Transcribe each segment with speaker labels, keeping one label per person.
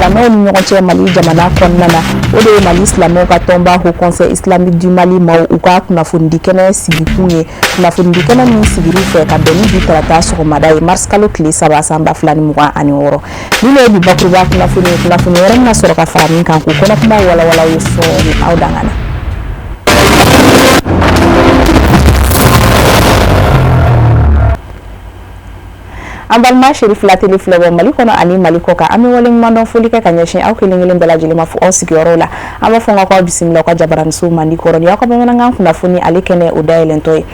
Speaker 1: silamɛw ni ɲɔgɔn cɛ Mali jamana kɔnɔna na o de ye Mali silamɛw ka tɔnba Haut Conseil Islamique du Mali maaw u ka kunnafonidi kɛnɛ sigikun ye kunnafonidi kɛnɛ min sigir'u fɛ ka bɛn ni bi tarata sɔgɔmada ye mars kalo tile 3 san 2026 ni ne ye bi bakuruba kunnafoni wɛrɛ mina sɔrɔ ka fara min kan k'u kɔnɔ kuma walawala ye sɔɔni aw dangana. An balima Sheriff Lateli filɛ bɔ Mali kɔnɔ ani Mali kɔ kan an bɛ wale ɲuman dɔn foli kɛ ka ɲɛsin aw kelen bɛɛ lajɛlen ma fo aw sigiyɔrɔ la an b'a fɔ n ka bisimila ka jabaraniso mandi kɔrɔ ni aw ka bamanankan kunnafoni ale kɛnɛ o dayɛlɛntɔ ye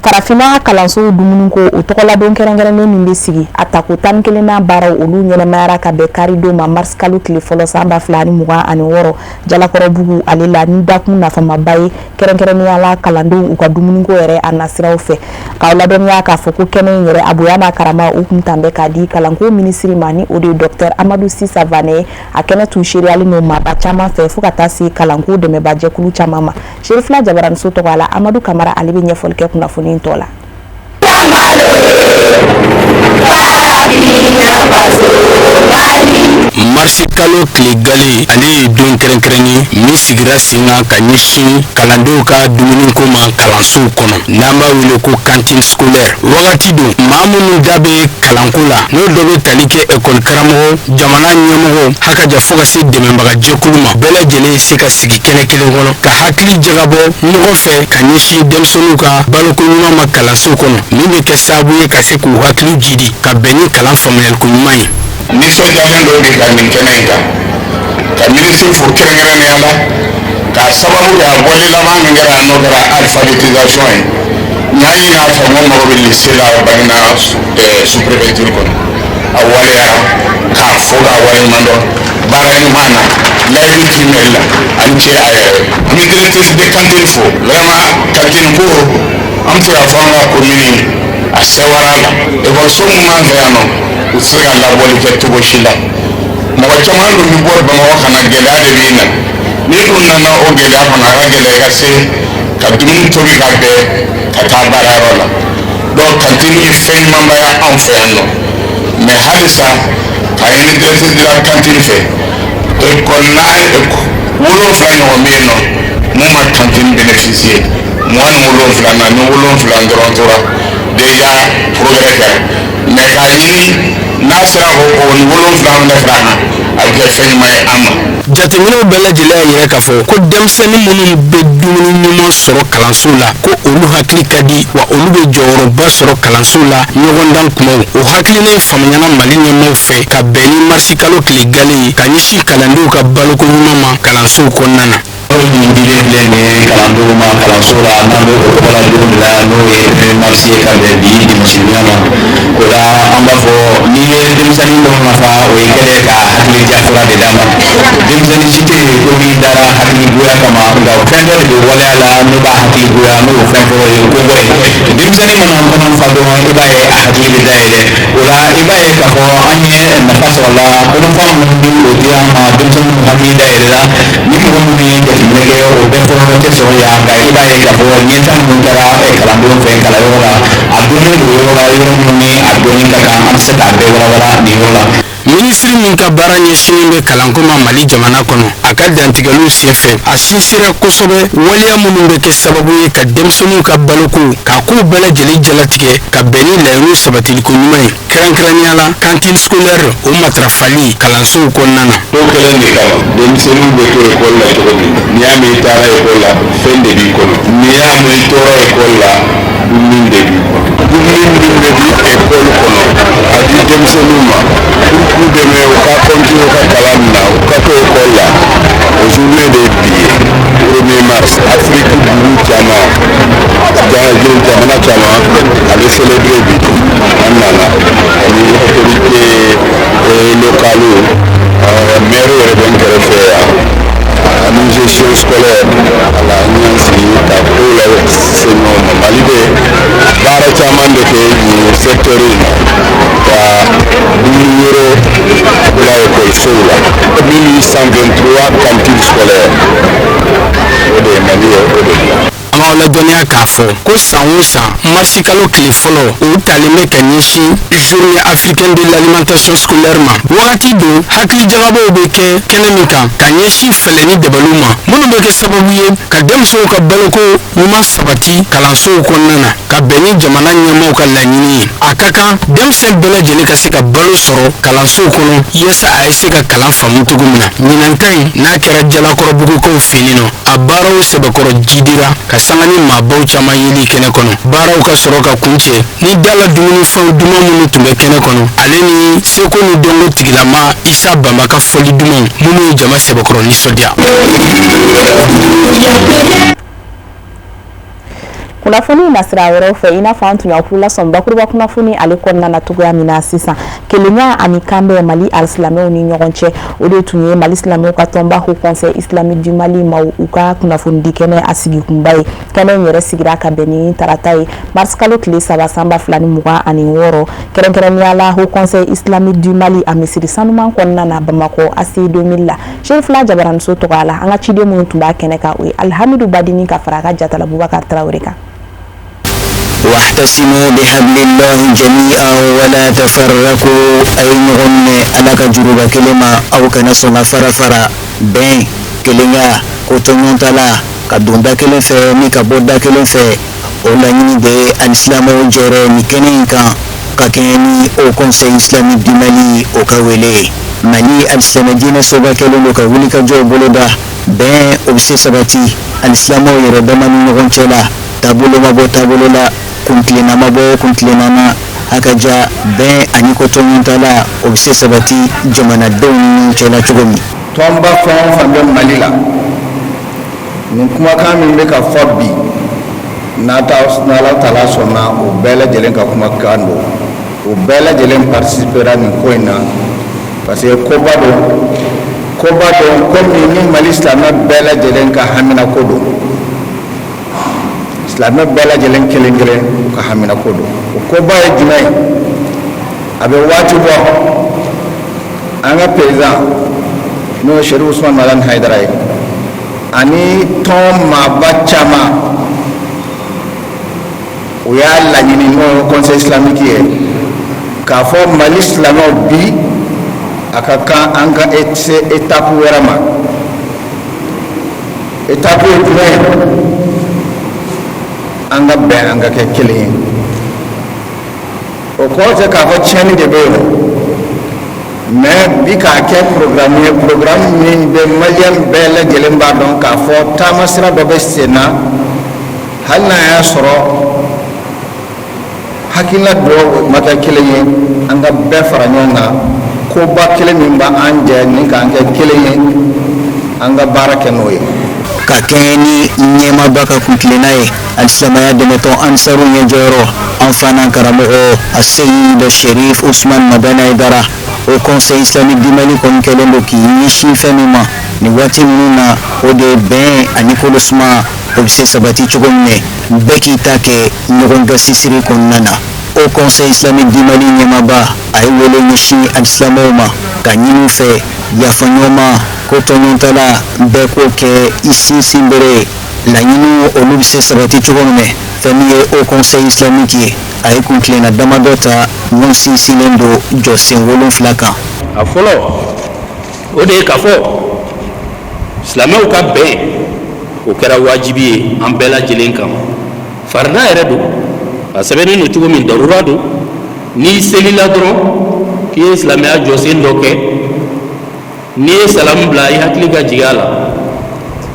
Speaker 1: Farafinna kalanso dumuni ko o tɔgɔladon kɛrɛnkɛrɛnnen min bɛ sigi a tako 11 baaraw olu ɲɛnɛmayara ka bɛn karido ma mars kalo tile fɔlɔ san 2026 Jalakɔrɔbugu ale la ni dakun nafamaba ye kɛrɛnkɛrɛnnenya la kalandenw u ka dumuni ko yɛrɛ a nasiraw fɛ k'aw ladɔnniya k'a fɔ ko kɛnɛ in yɛrɛ a bonya n'a karama u kun tan bɛ k'a di kalanko minisiri ma ni o de ye Dr Amadou Sisa Vanɛ ye a kɛnɛ tun seriyalen n'o maaba caman fɛ fo ka taa se kalanko dɛmɛbajɛkulu caman ma Sheriff la jabaraniso tɔgɔ la Amadou Kamara ale bɛ ɲɛfɔli kɛ kunnafoni tola.
Speaker 2: Marsi kalo tile gale ale ye don kɛrɛnkɛrɛnnen min sigira sen kan ka ɲɛsin kalandenw ka dumuniko ma kalansow kɔnɔ n'an b'a wele ko cantine scolaire wagati don maa minnu da bɛ kalanko la n'o dɔ bɛ tali kɛ ekɔli karamɔgɔ jamana ɲɛmɔgɔ hakaja fo ka se dɛmɛbagajɛkulu ma bɛɛ lajɛlen se ka sigi kɛnɛ kelen kɔnɔ ka hakili jagabɔ ɲɔgɔn fɛ ka ɲɛsin denmisɛnninw ka baloko ɲuman ma kalanso kɔnɔ min bɛ kɛ sababu ye ka se k'u hakili jidi ka bɛn ni kalan faamuyaliko ɲuman ye.
Speaker 3: Nisɔndiyalen dɔ de ka nin kɛnɛ in kan ka minisiri fo kɛrɛnkɛrɛnnenya la k'a sababu kɛ a bɔli laban min kɛra n'o kɛra alphabétisation ye n y'a ɲini a fɛ n ko mago bɛ lycée la Baginda sous-préfecture kɔnɔ a waleyara k'a fo k'a waleɲuman dɔn baara ɲuman na layidu trimɛli la ani cɛ a yɛrɛ n bɛ directrice de cantine fo vraiment cantine ko an bɛ se k'a fɔ an ka commune a sɛwara la ekɔliso min b'an fɛ yan nɔ u tɛ se ka labɔli kɛ cogo si la mɔgɔ caman dun bɛ bɔ Bamakɔ ka na gɛlɛya de b'i na n'i dun nana o gɛlɛya kɔnɔ a ka gɛlɛn i ka se ka dumuni tobi ka bɛn ka taa baarayɔrɔ la donc cantine ye fɛn ɲumanba ye anw fɛ yan nɔ mais halisa k'a ɲini directrice de la cantine fɛ école na 7 ɲɔgɔn bɛ yen nɔ mun ma cantine bénéficier 27 na ni 7 dɔrɔn tora déjà progrès kɛra mais k'a ɲini n'a sera o ni 7 minɛ fara kan a bɛ kɛ fɛn ɲuman ye an ma.
Speaker 2: Jateminɛw bɛɛ lajɛlen y'a yira k'a fɔ ko denmisɛnnin minnu bɛ dumuni ɲuman sɔrɔ kalanso la ko olu hakili ka di wa olu bɛ jɔyɔrɔba sɔrɔ kalanso la ɲɔgɔndan kumaw o hakilina in faamuyana Mali ɲɛmaaw fɛ ka bɛn ni marsi kalo tile gale ye ka ɲɛsin kalandenw ka baloko ɲuman ma kalansow kɔnɔna na.
Speaker 4: Nin dilen filɛ nin ye kalandenw ma kalanso la n'an bɛ o tɔgɔla don min na n'o ye 1 mars ye ka bɛn bi dimanche ma o la an b'a fɔ n'i ye denmisɛnnin dɔw nafa o ye kɛlen ka hakili jafura de d'a ma denmisɛnnin si tɛ yen ko min dara hakili goya kama nka fɛn dɔ de bɛ waleya la ne b'a hakili goya n'o fɛn fɔlɔ ye ko dɔ ye denmisɛnnin mana kɔnɔ fa dɔrɔn i b'a ye a hakili bɛ dayɛlɛ o la i b'a ye k'a fɔ an ye nafa sɔrɔ la kɔnɔfa minnu bɛ o di an ma denmisɛnninw hakili dayɛlɛ la ni mɔgɔ minnu ye jateminɛ kɛ o bɛɛ fɔlɔ tɛ sɔrɔ yan nka i b'a ye k'a fɔ ɲɛta minnu kɛra kalandenw fɛ kalanyɔrɔ la a donnen don yɔrɔ la yɔrɔ minnu ni a dɔnni ka kan an bɛ se k'a bɛɛ walawala nin yɔrɔ la.
Speaker 2: Minisiri min ka baara ɲɛsinnen bɛ kalanko ma Mali jamana kɔnɔ a ka dantigɛliw senfɛ a sinsira kosɛbɛ waleya minnu bɛ kɛ sababu ye ka denmisɛnninw ka baloko k'a k'u bɛɛ lajɛlen jalatigɛ ka bɛn ni laɲiniw sabatiliko ɲuman ye kɛrɛnkɛrɛnnenya la cantine scolaire o matarafali kalansow kɔnɔna na.
Speaker 3: Dɔw kɛlen de kama denmisɛnninw bɛ to ekɔli la cogo min n'i y'a mɛn i taara ekɔli la fɛn de b'i kɔnɔ n'i y'a mɛn i tora ekɔli la dumuni de b'i kɔnɔ dumuni min bɛ di ekɔli kɔnɔ a di denmisɛnninw ma k'u dɛmɛ u ka kɔntine u ka kalan na u ka to ekɔli la o journée de bi ye 1er mars Afrique dugu caman jamana caman a bɛ célébrer bi an nana ani autorité locale maire yɛrɛ bɛ n kɛrɛfɛ yan ani gestion scolaire ala n y'an sigi ka ko la se ɲɔgɔn ma Mali bɛ baara caman de kɛ nin secteur in na ka dumuni wɛrɛ bila ekɔlisow la 1823 cantine scolaire o de ye Mali ye o de bila.
Speaker 2: An maaw la dɔnniya k'a fɔ ko san o san marisi kalo tile fɔlɔ o talen bɛ ka ɲɛsin journée africaine de l'alimentation scolaire ma wagati don hakili jagabaw bɛ kɛ kɛnɛ min kan ka ɲɛsin fɛlɛ ni dabaliw ma minnu bɛ kɛ sababu ye ka denmisɛnw ka baloko ɲuman sabati kalansow kɔnɔna na ka bɛn ni jamana ɲɛmaaw ka laɲini ye a ka kan denmisɛn bɛɛ lajɛlen ka se ka balo sɔrɔ kalansow kɔnɔ yaasa a ye se ka kalan faamu cogo min na ɲinan ta in n'a kɛra jalakɔrɔbugukaw fɛ yen nɔ a baaraw sɛbɛkɔrɔ jidira ka sanga ni maabaw caman yeli kɛnɛ kɔnɔ baaraw ka sɔrɔ ka kuncɛ ni dala dumunifɛnw duman minnu tun bɛ kɛnɛ kɔnɔ ale ni seko ni dɔnko tigilama isa bamba ka fɔli dumanw minnu ye jama sɛbɛkɔrɔ nisɔndiya.
Speaker 1: kunnafoni nasira wɛrɛw fɛ i n'a fɔ an tun y'a kula sɔn bakuruba kunnafoni ale kɔnɔna na cogoya min na sisan kelenya ani kanbɛ mali alisilamɛw ni ɲɔgɔn cɛ o de tun ye mali silamɛw ka tɔnba ko conseil islamique du mali ma u ka kunnafonidi kɛnɛ a sigi kunba ye kɛnɛ in yɛrɛ sigira ka bɛn ni tarata ye mars kalo tile 3 sanba 2026 kɛrɛnkɛrɛnnenya la ko conseil islamique du mali a misiri sanuman kɔnɔna na bamakɔ AC 2000 la chef fila jabaraniso tɔgɔ la an ka ciden minnu tun b'a kɛnɛ kan o ye alhamidu badini ka fara a ka jatala bubakar tarawele kan.
Speaker 5: واحتسموا بحبل الله جميعا ولا تفرقوا أي نغم على كجروب كلمة أو كنسونا فرفرا بين كلمة كتنون تلا كدون دا كلمة في ميكا بود دا كلمة في أولا نيني دي الإسلام وجره نكنين كان كاكيني أو كونسي إسلامي دي مالي أو كويلي مالي الإسلام دينا سوبا كلمة كويلي كجو بولودا بين أبسي سباتي الإسلام ويردمان نغم تلا تابولو مابو تابولو لا kuntilena mabo kuntilenana hakaja bɛn ani kotoɲuntala o bɛ se sabati jamanadenw ni cɛla cogo min.
Speaker 3: tɔnba fɛn o fɛn bɛ mali la nin kumakan min bɛ ka fɔ bi n'ala taala sɔnna o bɛɛ lajɛlen ka kumakan don o bɛɛ lajɛlen participera nin ko in na parce que koba don komi ni mali silamɛ bɛɛ lajɛlen ka hamina ko don. silamɛ bɛɛ lajɛlen kelen kelen u ka hamina ko don o koba ye jumɛn ye a bɛ waati bɔ an ka président n'o ye Sherif Usman Madani Hayidara ye ani tɔn maaba caman o y'a laɲini n'o ye conseil islamique ye k'a fɔ mali silamɛw bi a ka kan an ka se étape wɛrɛ ma étape ye jumɛn ye an ka bɛn an ka kɛ kelen ye o kɔrɔ tɛ k'a fɔ tiɲɛni de bɛ yen mais bi k'a kɛ programme ye programme min bɛ maliyɛn bɛɛ lajɛlen b'a dɔn k'a fɔ taama sira dɔ bɛ sen na hali n'a y'a sɔrɔ hakilina dɔ ma kɛ kelen ye an ka bɛɛ fara ɲɔgɔn kan koba kelen min b'an jɛ ni k'an kɛ kelen ye an ka baara kɛ n'o ye.
Speaker 5: ka kɛɲɛ ni ɲɛmaaba ka kuntilenna ye alisilamaya dɛmɛtɔn ansaru ɲɛjɔyɔrɔ an fana karamɔgɔ a seyid Sherif Usman Madani Hayidara o conseil islamique du Mali kɔni kɛlen don k'i ɲɛsin fɛn min ma nin waati ninnu na o de ye bɛn ani kolosuma o bɛ se sabati cogo min na bɛɛ k'i ta kɛ ɲɔgɔn gasisiri kɔnɔna na o conseil islamique du Mali ɲɛmaaba a ye wele ɲɛsin alisilamɛw ma ka ɲini u fɛ yafa ɲɔgɔn ma ko tɔɲɔntala bɛɛ k'o kɛ i sinsin bere laɲini olu bɛ se sabati cogo min na fɛn min ye o conseil islamique ye a ye kuntilenna damadɔ ta mun sinsinnen don jɔsen 7 kan.
Speaker 2: a fɔlɔ o de ye k'a fɔ silamɛw ka bɛn o kɛra wajibi ye an bɛɛ lajɛlen kan farida yɛrɛ don a sɛbɛnnen don cogo min darura don n'i selila dɔrɔn k'i ye silamɛya jɔsen dɔ kɛ n'i ye salamu bila i hakili ka jigin a la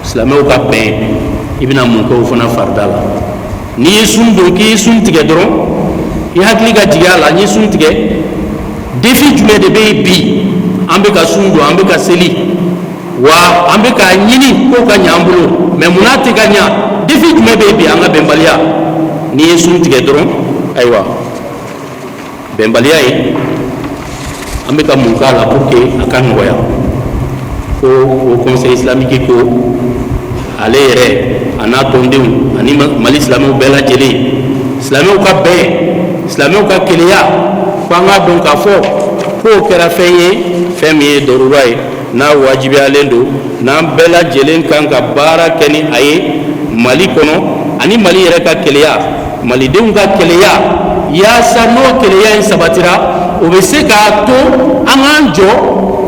Speaker 2: silamɛw ka bɛn i bɛna mun kɛ o fana farida la n'i ye sun don k'i ye sun tigɛ dɔrɔn i hakili ka jigin a la n ye sun tigɛ défi jumɛn de bɛ yen bi an bɛ ka sun don an bɛ ka seli wa an bɛ k'a ɲini k'o ka ɲɛ an bolo mais munna tɛ ka ɲɛ défi jumɛn bɛ yen bi an ka bɛnbaliya n'i ye sun tigɛ dɔrɔn ayiwa bɛnbaliya ye an bɛ ka mun k'a la pour que a ka nɔgɔya ko o conseil islamique ko ale yɛrɛ a n'a tɔndenw ani mali silamɛw bɛɛ lajɛlen silamɛw ka bɛn silamɛw ka kelenya fo an k'a dɔn k'a fɔ k'o kɛra fɛn ye fɛn min ye darura ye n'a wajibiyalen don n'an bɛɛ lajɛlen kan ka baara kɛ ni a ye mali kɔnɔ
Speaker 6: ani Mali yɛrɛ ka keleya malidenw ka keleya yaasa n'o keleya in sabatira o bɛ se k'a to an k'an jɔ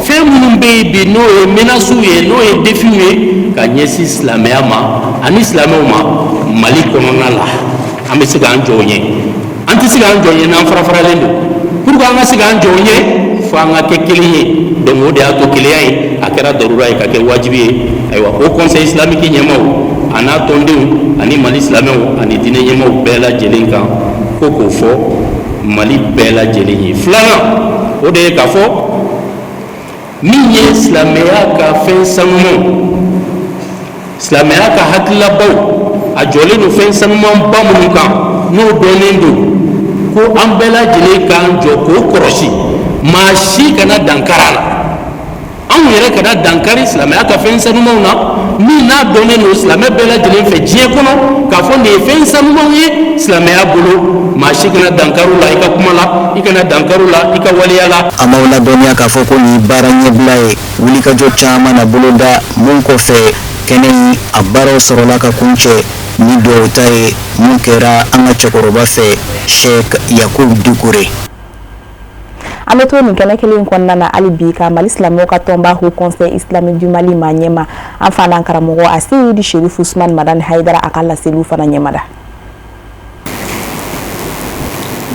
Speaker 6: fɛn minnu bɛ yen bi n'o ye menaces ye n'o ye défis ye ka ɲɛsin silamɛya ma ani silamɛw ma Mali kɔnɔna la an bɛ se k'an jɔ o ɲɛ an tɛ se k'an jɔ o ɲɛ n'an fara-faralen don pour que an ka se k'an jɔ o ɲɛ fo an ka kɛ kelen ye donc o de y'a to keleya in a kɛra darura ye ka kɛ wajibi ye ayiwa o conseil islamique ɲɛmaw a n'a tɔndenw ani Mali silamɛw ani diinɛ ɲɛmaw bɛɛ lajɛlen kan ko k'o fɔ Mali bɛɛ lajɛlen ye filanan o de ye k'a fɔ min ye silamɛya ka fɛn sanumanw silamɛya ka hakilabaw a jɔlen don fɛn sanumanba minnu kan n'o dɔnnen don ko an bɛɛ lajɛlen k'an jɔ k'o kɔlɔsi maa si kana dankari a la anw yɛrɛ kana dankari silamɛya ka fɛn sanumanw na min n'a dɔnnen don silamɛ bɛɛ lajɛlen fɛ diɲɛ kɔnɔ k'a fɔ nin ye fɛn sanumanw ye silamɛya bolo maa si kana dankari u la i ka kuma la i kana dankari u la i ka waleya la.
Speaker 5: A m'aw ladɔnniya k'a fɔ ko nin baara ɲɛbila ye wulikajɔ caman na boloda mun kɔfɛ kɛnɛ in a baaraw sɔrɔla ka kun cɛ ni duwawu ta ye mun kɛra an ka cɛkɔrɔba fɛ Sheikh Yakubu Dukure.
Speaker 1: An bɛ to nin kɛnɛ kelen kɔnɔna na hali bi ka Mali silamɛw ka tɔnba Haut Conseil Islamique du Mali ma ɲɛma an fana karamɔgɔ a Seyidi Cherif Ousmane Madani Haidara a ka laseliw fana ɲɛmada.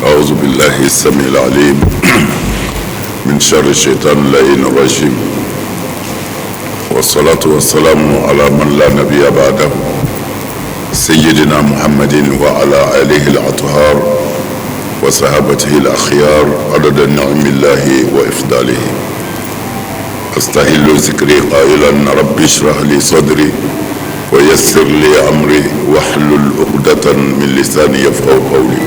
Speaker 7: أعوذ بالله السميع العليم من شر الشيطان اللعين الرجيم والصلاة والسلام على من لا نبي بعده سيدنا محمد وعلى آله الأطهار وصحابته الأخيار عدد نعم الله وإفضاله أستهل ذكري قائلا رب اشرح لي صدري ويسر لي أمري واحلل عقدة من لساني يفقهوا قولي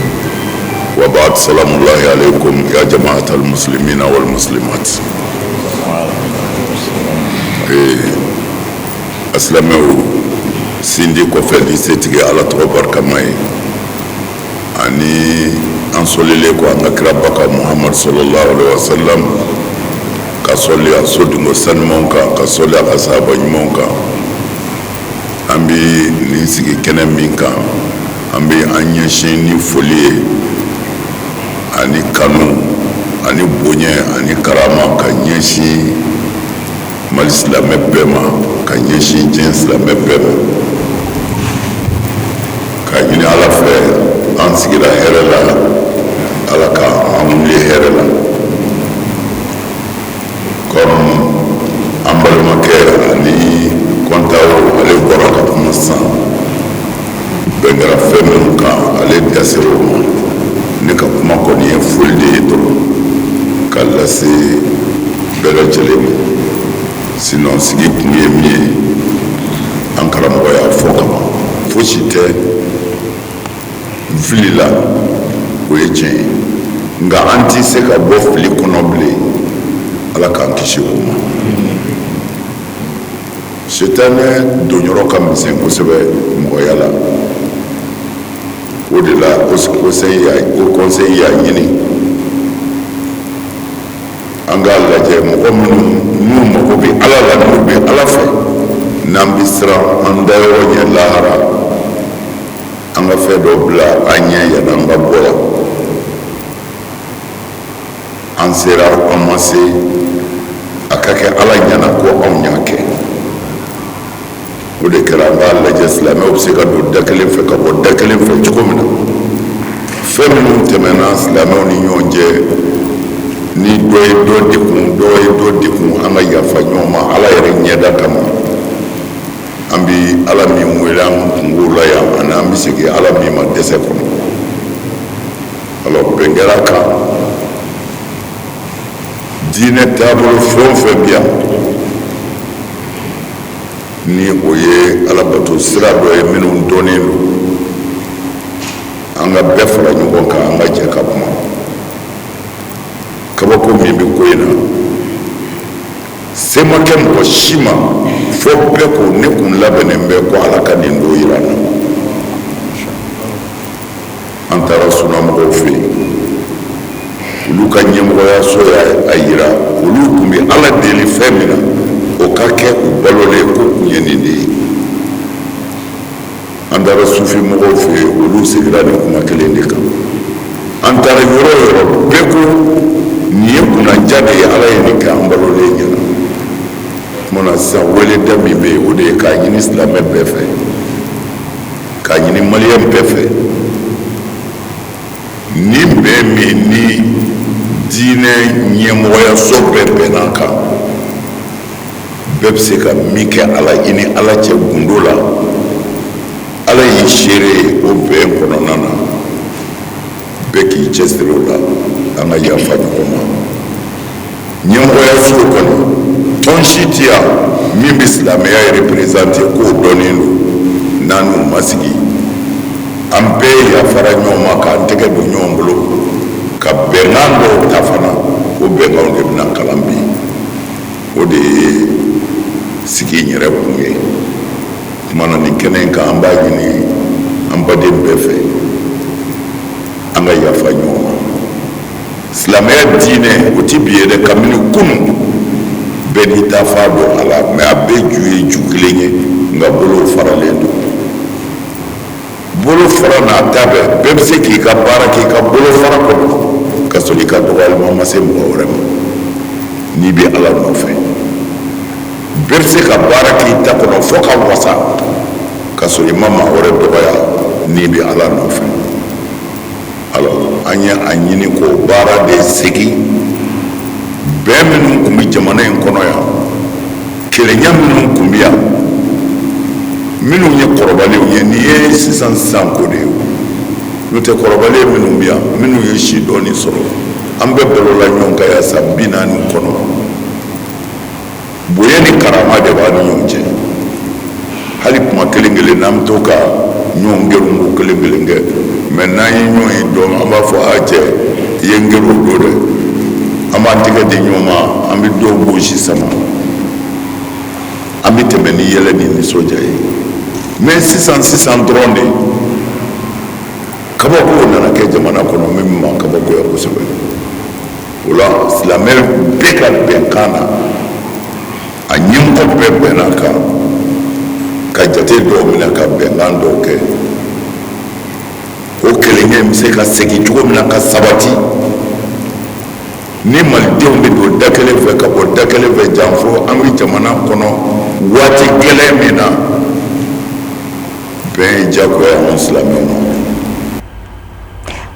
Speaker 7: وبعد سلام الله عليكم يا جماعة المسلمين والمسلمات. أسلموا سندي كوفي سيتي على توبر كماي أني أنصلي لكم أن أكربك محمد صلى الله عليه وسلم كصلي أصود مسلم مونكا كصلي أصحاب مونكا أمبي نسيك كنا مينكا أمبي أنيشيني فولي ani kanu ani bonya ani karama ka ɲɛsin Mali silamɛ bɛɛ ma ka ɲɛsin diɲɛ silamɛ bɛɛ ma ka ɲini Ala fɛ an sigira hɛrɛ la Ala ka an wuli hɛrɛ la comme an balimakɛ ani kɔntaw ale bɔra ka kuma sisan bɛn kɛra fɛn minnu kan ale dasera o ma ne ka kuma kɔni ye foli de ye dɔrɔn ka lase bɛɛ lajɛlen ma sinon sigi kun ye min ye an karamɔgɔ y'a fɔ kaban fosi tɛ n filila o ye tiɲɛ ye nka an tɛ se ka bɔ fili kɔnɔ bilen Ala k'an kisi o ma sitanɛ donyɔrɔ ka misɛn kosɛbɛ mɔgɔya la o de la o conseil y'a ɲini an k'a lajɛ mɔgɔ minnu n'u mago bɛ Ala la n'u bɛ Ala fɛ n'an bɛ siran an dayɔrɔ ɲɛ lahara an ka fɛn dɔ bila an ɲɛ yan'an ka bɔ yan an sera an ma se a ka kɛ Ala ɲɛna ko anw y'a kɛ o de kɛra an b'a lajɛ silamɛw bɛ se ka don da kelen fɛ ka bɔ da kelen fɛ cogo min na fɛn minnu tɛmɛna silamɛw ni ɲɔgɔn cɛ ni dɔ ye dɔ dekun an ka yafa ɲɔgɔn ma Ala yɛrɛ ɲɛda kama an bɛ Ala min wele an kungo la yan ani an bɛ segin Ala min ma dɛsɛ kɔnɔ alors bɛn kɛra kan diinɛ taabolo fɛn o fɛn bɛ yan ni o ye Alabato sira dɔ ye minnu dɔnnen don an ka bɛɛ fara ɲɔgɔn kan an ka jɛ ka kuma kabako min bɛ ko in na se ma kɛ mɔgɔ si ma fo bɛɛ ko ne kun labɛnnen bɛ ko Ala ka nin don yira n na an taara sunnamɔgɔw fɛ yen olu ka ɲɛmɔgɔyaso y'a yira olu tun bɛ Ala deli fɛn min na o ka kɛ u balolen ko kun ye nin de ye an taara sufi mɔgɔw fɛ yen olu segira nin kuma kelen de kan an taara yɔrɔ o yɔrɔ bɛɛ ko nin ye kunnadiya de ye ala ye nin kɛ an balolen ɲɛna kumana sisan weleda min bɛ yen o de ye k'a ɲini silamɛ bɛɛ fɛ k'a ɲini maliyɛn bɛɛ fɛ ni bɛɛ min ni diinɛ ɲɛmɔgɔyaso bɛɛ bɛnna kan bɛɛ bɛ se ka min kɛ ala i ni ala cɛ gundo la ala y'i seere ye o bɛn kɔnɔna na bɛɛ k'i cɛsiri o la an ka yafa ɲɔgɔn ma ɲɛmɔgɔyaso kɔnɔ tɔn si tɛ yan min bɛ silamɛya représente k'o dɔnnen don n'an n'u ma sigi an bɛɛ yafara ɲɔgɔn ma k'an tɛgɛ don ɲɔgɔn bolo ka bɛnkan dɔw ta fana o bɛnkanw de bɛna kalan bi o de ye sigi in yɛrɛ kun ye kumana nin kɛnɛ in kan an b'a ɲini an baden bɛɛ fɛ an ka yafa ɲɔgɔn ma silamɛya diinɛ o ti bi ye dɛ kabini kunu bɛɛ n'i ta fa dɔn a la mɛ a bɛɛ ju ye ju kelen ye nka bolow faralen don bolo fara n'a ta bɛɛ bɛ se k'i ka baara k'i ka bolo fara kɔnɔ ka sɔrɔ i ka dɔgɔyalima ma se mɔgɔ wɛrɛ ma n'i bɛ ala nɔfɛ bɛɛ bɛ se ka baara k'i ta kɔnɔ fo ka wasa ka sɔrɔ i ma maa wɛrɛ dɔgɔya n'i bɛ ala nɔfɛ alors an ye a ɲini k'o baara de segin bɛɛ minnu tun bɛ jamana in kɔnɔ yan kelenya minnu tun bɛ yan minnu ye kɔrɔbalenw ye nin ye sisan ko de ye n'o tɛ kɔrɔbalen minnu bɛ yan minnu ye si dɔɔni sɔrɔ an bɛɛ balola ɲɔgɔn kan yan san 40 kɔnɔ bonya ni karama de b'a ni ɲɔgɔn cɛ hali kuma kelen kelen n'an bɛ to ka ɲɔgɔn gɛrɛ ko kelen kelen kɛ mɛ n'an ye ɲɔgɔn ye dɔn an b'a fɔ a cɛ i ye n gɛrɛ o don dɛ an b'a tɛgɛ di ɲɔgɔn ma an bɛ dɔw gosi sama an bɛ tɛmɛ ni yɛlɛ ni nisɔndiya ye mɛ sisan dɔrɔn de kabako nana kɛ jamana kɔnɔ min ma kabakoya kosɛbɛ o la silamɛ bɛɛ ka bɛnkan na a ɲɛmɔgɔ bɛɛ bɛnna kan ka jate dɔw minɛ ka bɛnkan dɔw kɛ o kelenya bɛ se ka segin cogo min na ka sabati ni malidenw bɛ don da kelen fɛ ka bɔ da kelen fɛ janfo an bɛ jamana kɔnɔ waati gɛlɛn min na bɛn ye diyagoya anw silamɛw ma.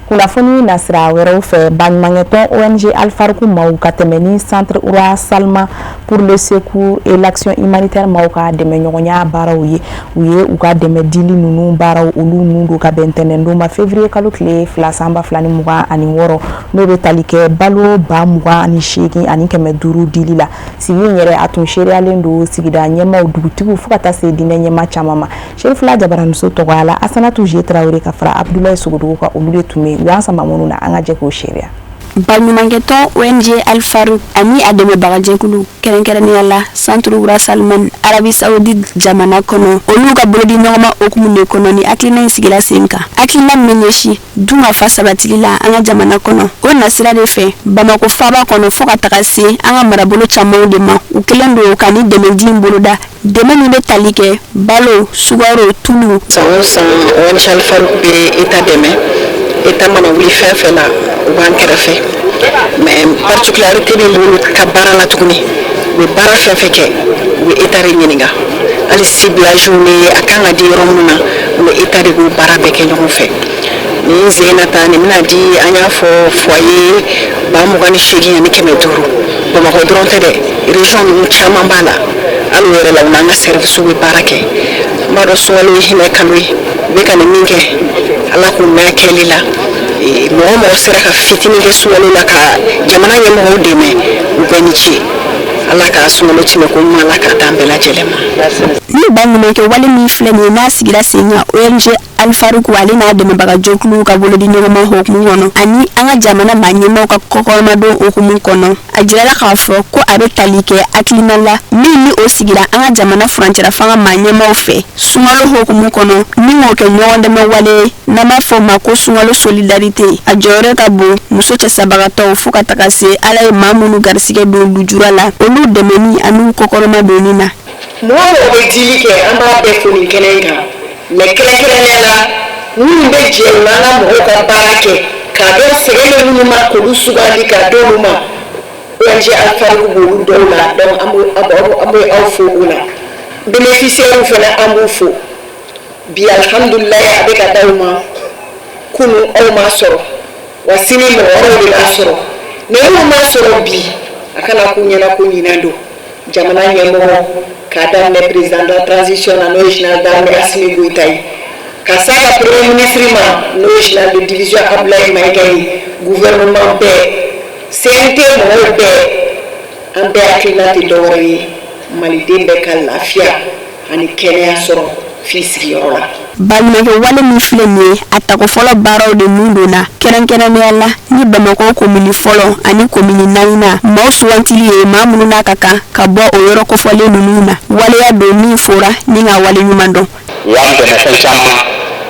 Speaker 1: kunnafoni nasira wɛrɛw fɛ baɲumankɛtɔn ONG Alfarku maaw ka tɛmɛ ni centre Oura Salma pour le secours et l'action humanitaire maaw ka dɛmɛ ɲɔgɔnya baaraw ye u ye u ka dɛmɛ dili ninnu baaraw olu nun do ka bɛn ntɛnɛndon ma février kalo tile 2 sanba 2026 n'o bɛ tali kɛ balo 28 ani 500 dili la sigi in yɛrɛ a tun seriyalen do sigida ɲɛmaaw dugutigiw fo ka taa se diinɛ ɲɛma caman ma Serifula Jabaramuso tɔgɔya la Asanatu J Traoré ka fara Abdoulaye Sogodogo ka olu de tun bɛ yan sama minnu na an ka jɛ k'o seereya baɲumankɛtɔn ONG Alfaruk ani a dɛmɛbaga jɛkulu kɛrɛnkɛrɛnnenya la centre Oura Salman Arabi Saoudite jamana kɔnɔ olu ka bolodi ɲɔgɔnma okumu de kɔnɔ ni hakilina in sigila sen kan hakilina min ɲɛsi dun ka fa sabatili la an ka jamana kɔnɔ o nasira de fɛ Bamako faaba kɔnɔ fo ka taga se an ka marabolo camanw de ma u kelen do ka ni dɛmɛdi in boloda dɛmɛ min bɛ tali kɛ balo sugaro tulu
Speaker 8: san o san ONG Alfaruk bɛ eta dɛmɛ eta mana wuli fɛn fɛn na u b'an kɛrɛfɛ mais particularité bɛ bolo ka baara la tuguni u bɛ baara fɛn fɛn kɛ u bɛ eta de ɲininka hali ciblage ni a kan ka di yɔrɔ minnu na u bɛ eta de b'o baara bɛɛ kɛ ɲɔgɔn fɛ ni zena ta nin bɛna di an y'a fɔ foyer 28 ani 500 Bamakɔ dɔrɔn tɛ dɛ région ninnu caman b'a la hali o yɛrɛ la u n'an ka service bɛ baara kɛ n b'a dɔn sunkalo ye hinɛ kalo ye u bɛ ka nin min kɛ ala k'u mɛn kɛli la mɔgɔ mɔgɔ sera ka fitinin kɛ sunkalo la ka jamana ɲɛmɔgɔw dɛmɛ u bɛɛ ni ce ala ka sunkalo tɛmɛ ko ɲuman ala ka d'an bɛɛ lajɛlen ma.
Speaker 9: ni baɲumankɛ wale min filɛ nin ye n'a sigira sen kan ONG Alfaruk ale n'a dɛmɛbaga jɛkuluw ka bolodi ɲɔgɔnma hukumu kɔnɔ ani an ka jamana maa ɲɛmaaw ka kɔkɔrɔmadon hukumu kɔnɔ a jirala k'a fɔ ko a bɛ tali kɛ hakilina la min ni o sigira an ka jamana furancɛla fanga maa ɲɛmaaw fɛ sunkalo hukumu kɔnɔ ni k'o kɛ ɲɔgɔn dɛmɛ wale ye n'an b'a fɔ o ma ko sunkalo solidarité a jɔyɔrɔ ka bon muso cɛsabagatɔw fo ka taga se ala ye maa minnu garisigɛ don lujura la olu dɛmɛni ani kɔkɔrɔmadonni na.
Speaker 8: mɔgɔ bɛ dili kɛ an b'a bɛɛ fo nin kɛnɛ in kan mais kɛrɛnkɛrɛnnenya la minnu bɛ jɛ u n'an ka mɔgɔw ka baara kɛ k'a dɔn sɛgɛn bɛ minnu ma k'olu sugandi k'a d'olu ma ONG Alpharougu b'olu dɔw la donc an bɛ aw fo o la bénéficiaires fana an b'u fo bi alhamdulilayi a bɛ ka d'aw ma kunu aw m'a sɔrɔ wa sini mɔgɔ wɛrɛw de b'a sɔrɔ mais n'u m'a sɔrɔ bi a kana k'u ɲɛna ko ɲinan don jamana ɲɛmɔgɔ k'a daminɛ président de la transition na n'o ye général d'armée Assimi Goïta ye ka s'a ka premier ministre ma n'o ye général de division Abdoulaye Maïga ye gouvernement bɛɛ CNT mɔgɔw bɛɛ an bɛɛ hakilina tɛ dɔwɛrɛ ye maliden bɛɛ ka lafiya ani kɛnɛya sɔrɔ f'i sigiyɔrɔ la.
Speaker 9: Balimakɛ wale min filɛ nin ye a tago fɔlɔ baaraw de nun donna kɛrɛnkɛrɛnnenya la ni Bamakɔ komini fɔlɔ ani komini naaninan maaw sugantili ye maa minnu n'a ka kan ka bɔ o yɔrɔ kofɔlen ninnu na waleya don min fɔra ni ka wale ɲuman dɔn.
Speaker 4: U y'an dɛmɛ fɛn caman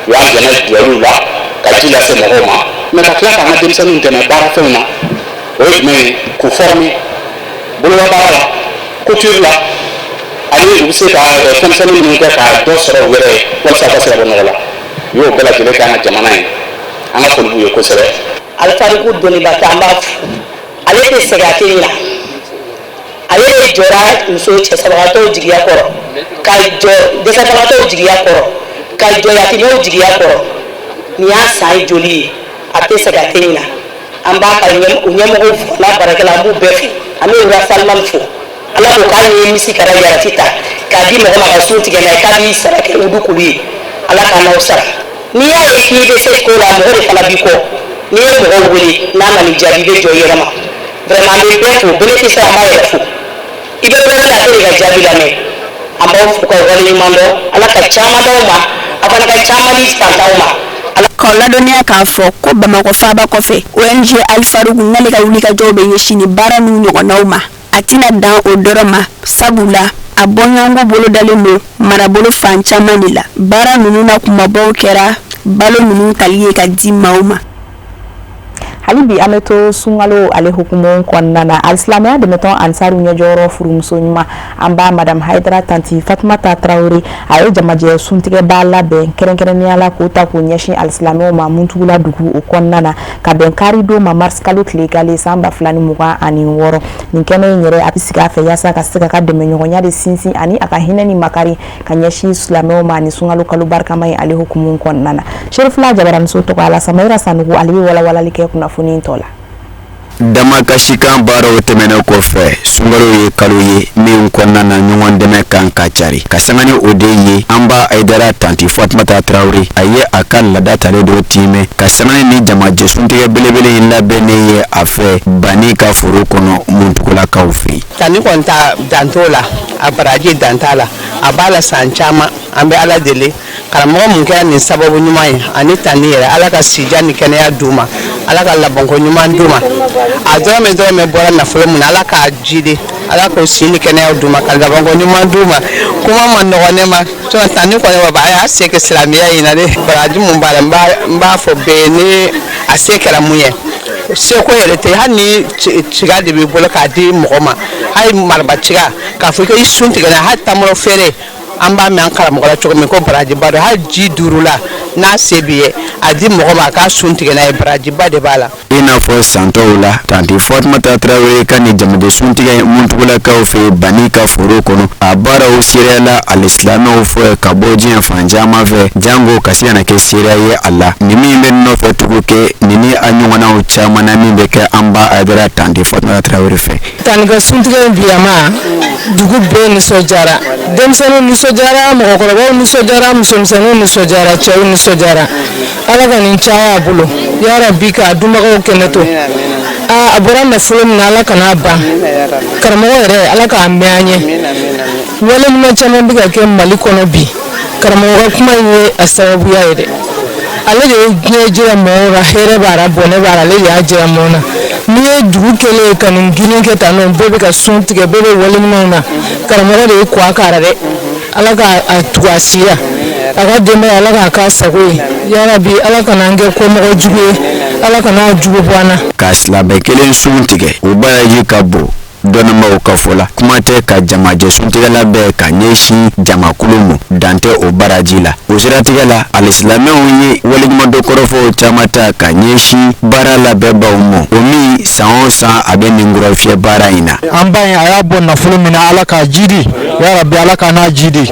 Speaker 4: u y'an dɛmɛ duwaliw la ka ji lase mɔgɔw ma mais ka tila k'an ka denmisɛnninw dɛmɛ baarafɛnw na o ye jumɛn ye k'u former bolobabaara la couture la ani u bɛ se ka fɛnmisɛnnin minnu kɛ ka dɔ sɔrɔ u yɛrɛ ye walasa ka se ka bɔ nɔgɔ la u y'o bɛɛ lajɛlen kɛ an ka jamana ye an ka foli b'u ye kosɛbɛ.
Speaker 8: Alpharougu dɔnnibaa an b'a fo ale tɛ sɛgɛn a tɛ ɲina ale de jɔra muso cɛsabagatɔw jigiya kɔrɔ ka jɔ dɛsɛbagatɔw jigiya kɔrɔ ka jɔ yatimɛw jigiya kɔrɔ nin y'a san joli ye a tɛ sɛgɛn a tɛ ɲina an b'a ka ɲɛmɔgɔw fo n'a baarakɛla an b'u bɛɛ fo an bɛ Wura Salimani fo ala ko k'a ye misi kara yarati ta k'a di mɔgɔ ma ka sun tigɛ n'a ye k'a b'i sara kɛ udu kulu ye ala k'a n'aw sara n'i y'a ye k'i bɛ se ko la mɔgɔ de fana b'i kɔ n'i ye mɔgɔw wele n'a ma nin jaabi i bɛ jɔ i yɛrɛ ma vraiment an bɛ bɛɛ fo bénéficiaire an b'a yɛrɛ fo i bɛ bɛɛ wele a tɛ de ka jaabi lamɛn an b'aw fo ka wale ɲuman dɔn ala ka caman d'aw ma a fana ka caman di fantanw ma.
Speaker 9: K'aw ladɔnniya k'a fɔ ko Bamakɔ faaba kɔfɛ ONG Alpharougu n'ale ka wulikajɔw bɛ ɲɛsin ni baara n'u ɲɔgɔnnaw ma a tɛna dan o dɔrɔn ma sabula a bɔɲɔgɔnko bolo dalen don marabolo fan caman de la baara ninnu na kumabaw kɛra balo ninnu tali ye ka di maaw ma.
Speaker 1: hali bi an bɛ to sunkalo ale hukumu kɔnɔna na alisilamɛya dɛmɛtɔn ansaru ɲɛjɔyɔrɔ furumuso ɲuman an b'a madame Haidara tanti Fatumata Traore a ye jamajɛ suntigɛba labɛn kɛrɛnkɛrɛnnenya la k'o ta k'o ɲɛsin alisilamɛw ma Muntugula dugu o kɔnɔna na ka bɛn kari don ma mars kalo tile gale san 2026 nin kɛnɛ in yɛrɛ a bɛ sigi a fɛ yaasa ka se ka dɛmɛɲɔgɔnya de sinsin ani a ka hinɛ ni makari ka ɲɛsin silamɛw ma ni sunkalo kalo barikama ye ale hukumu kɔnɔna na Sherifula Jabaramuso tɔgɔ Alasamahira Sanogo ale bɛ walawalali kɛ kunnafoni tɔ la.
Speaker 5: damakasikan baaraw tɛmɛnen kɔfɛ sunkalo ye kalo ye min kɔnɔna na ɲɔgɔn dɛmɛ kan ka cari ka sanga ni o de ye an b'a Haidara tanti Fatumata Traore a ye a ka laada talen dɔ tiimɛ ka sanga ni jamajɛ suntigɛ belebele in labɛnnen ye a fɛ Bani ka foro kɔnɔ Muntugulakaw fɛ.
Speaker 10: Tani kɔni ta dan t'o la a baraji dan t'a la a b'a la san caman an bɛ ala deli karamɔgɔ mun kɛra nin sababu ɲuman ye ani tani yɛrɛ ala ka sija ni kɛnɛya d'u ma ala ka labɔnko ɲuman d'u ma a dɔrɔmɛ bɔra nafolo mun na ala k'a jidi ala k'o si ni kɛnɛya d'u ma ka labɔnko ɲuman d'u ma kuma ma nɔgɔ ne ma tani kɔni ba a y'a se kɛ silamɛya in na de baraji mun b'a la n b'a fɔ bɛɛ ni a se kɛra mun ye seko yɛrɛ tɛ hali ni ciga de b'i bolo k'a di mɔgɔ ma hali maraba ciga k'a fɔ i sun tigɛ na hali tamaro feere an b'a mɛn an karamɔgɔ la cogo min ko barajiba don hali ji duuru la n'a se b'i ye a di mɔgɔ ma a k'a sun tigɛ n'a ye barajiba de b'a la.
Speaker 5: I n'a fɔ san tɔw la tanti Fatumata Traore ka ni jamajɛ suntigɛ Muntugulakaw fɛ Bani ka foro kɔnɔ a baaraw seereya la alisilamɛw fɛ ka bɔ diɲɛ fan caman fɛ jango ka se ka na kɛ seereya ye a la ni min bɛ nɔfɛ tugu kɛ ni a ɲɔgɔnnaw caman na min bɛ kɛ an b'a Haidara tanti Fatumata Traore fɛ.
Speaker 11: Tani ka suntigɛ biyama dugu bɛɛ nisɔndiyara denmisɛnninw nisɔndiyara mɔgɔkɔrɔbaw nisɔndiyara musomisɛnninw nisɔndiyara cɛw nisɔndiyara ala ka nin caya a bolo yarabi k'a dunbagaw kɛnɛ to a bɔra nafolo min na ala kana ban karamɔgɔ yɛrɛ ala k'a mɛn an ye wale ɲuman caman bɛ ka kɛ Mali kɔnɔ bi karamɔgɔ ka kuma in ye a sababuya ye dɛ ale de ye diɲɛ jira mɔgɔw la hɛrɛ b'a la bɔnɛ b'a la ale de y'a jira mɔgɔw na n'i ye dugu kɛlen ye ka nin girin kɛ tan nɔ bɛɛ bɛ ka sun tigɛ bɛɛ bɛ wale ɲumanw na karamɔgɔ de ye kɔ a kara dɛ ala k'a tugu a si la a ka denbaya ala k'a k'a sago ye yarabi ala kana an kɛ kɔmɔgɔ jugu ye ala kana jugu bɔ an na.
Speaker 5: Ka silamɛ kelen sun tigɛ o baraji ka bon dɔnnibaaw ka fɔ la kuma tɛ ka jamajɛ suntigɛla bɛɛ ka ɲɛsin jamakulu ma dan tɛ o baraji la o siratigɛ la alisilamɛw ye waleɲumandon kɔrɔfɔw caman ta ka ɲɛsin baara labɛnbaw ma o min san o san a bɛ ninkɔrɔ fiyɛ baara in na.
Speaker 12: an ba in a y'a bɔ nafolo min na ala k'a jidi yarabi ala k'a n'a jidi